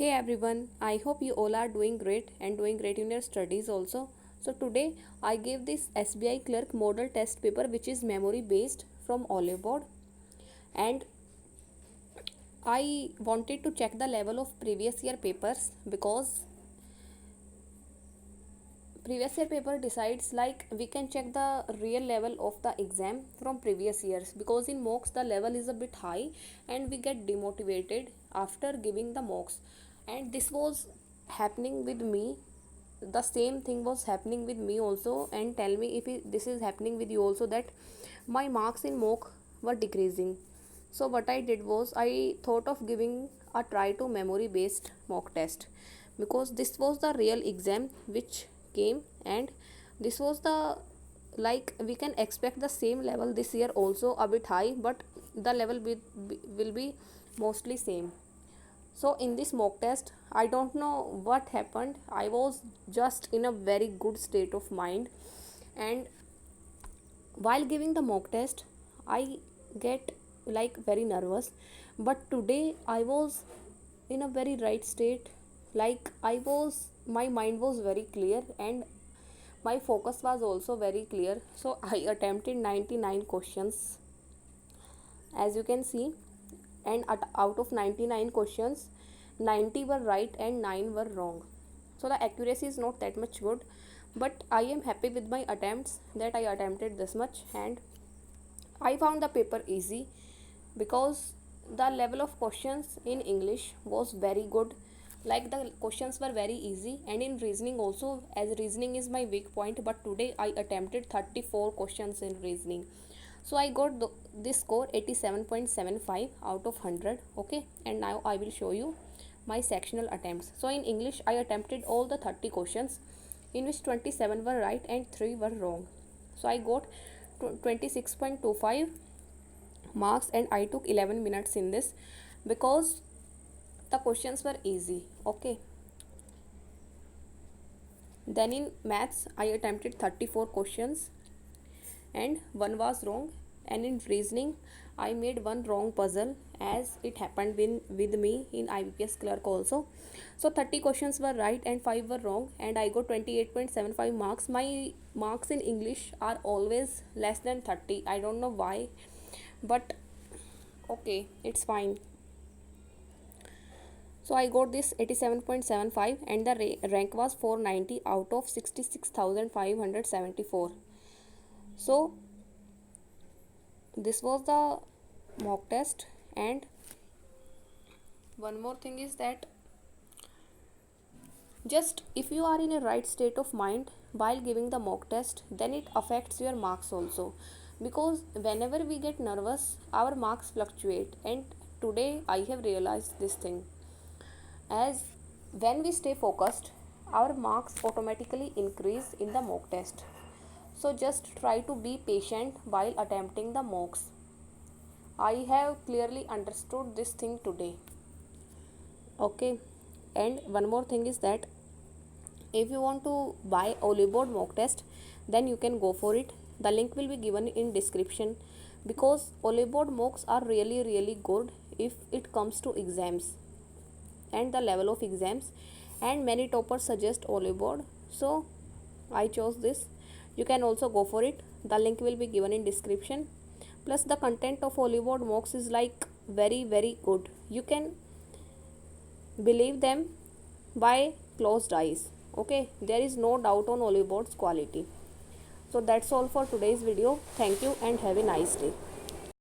Hey everyone, I hope you all are doing great and doing great in your studies also. So today I gave this SBI clerk model test paper which is memory based from Olive board, and I wanted to check the level of previous year papers because previous year paper decides, like, we can check the real level of the exam from previous years, because in mocks the level is a bit high and we get demotivated after giving the mocks. And this was happening with me, the same thing was happening with me also. And tell me if this is happening with you also, that my marks in mock were decreasing. So what I did was, I thought of giving a try to memory based mock test, because this was the real exam which came, and this was the, like, we can expect the same level this year also, a bit high, but the level will be mostly same. So in this mock test, I don't know what happened, I was just in a very good state of mind, and while giving the mock test I get, like, very nervous. But today I was in a very right state, like, my mind was very clear and my focus was also very clear. So I attempted 99 questions, as you can see, and out of 99 questions, 90 were right and 9 were wrong. So the accuracy is not that much good, but I am happy with my attempts, that I attempted this much. And I found the paper easy because the level of questions in English was very good. Like, the questions were very easy, and in reasoning also, as reasoning is my weak point. But today I attempted 34 questions in reasoning. So I got this score 87.75 out of 100. Okay, and now I will show you my sectional attempts. So in English I attempted all the 30 questions, in which 27 were right and 3 were wrong. So I got 26.25 marks, and I took 11 minutes in this because the questions were easy. Okay, then in maths I attempted 34 questions and one was wrong. And in reasoning I made one wrong puzzle, as it happened with me in IBPS clerk also. So 30 questions were right and 5 were wrong, and I got 28.75 marks. My marks in English are always less than 30, I don't know why, but okay, it's fine. So I got this 87.75, and the rank was 490 out of 66,574. So this was the mock test. And one more thing is that, just if you are in a right state of mind while giving the mock test, then it affects your marks also, because whenever we get nervous our marks fluctuate. And today I have realized this thing, as when we stay focused our marks automatically increase in the mock test. So just try to be patient while attempting the mocks. I have clearly understood this thing today. Okay, and one more thing is that, if you want to buy Oliboard mock test, then you can go for it. The link will be given in description, because Oliboard mocks are really good if it comes to exams and the level of exams, and many toppers suggest Oliboard, so I chose this. You can also go for it. The link will be given in description. Plus the content of Oliboard mocks is, like, very good. You can believe them by closed eyes. Okay, there is no doubt on Oliboard's quality. So that's all for today's video. Thank you and have a nice day.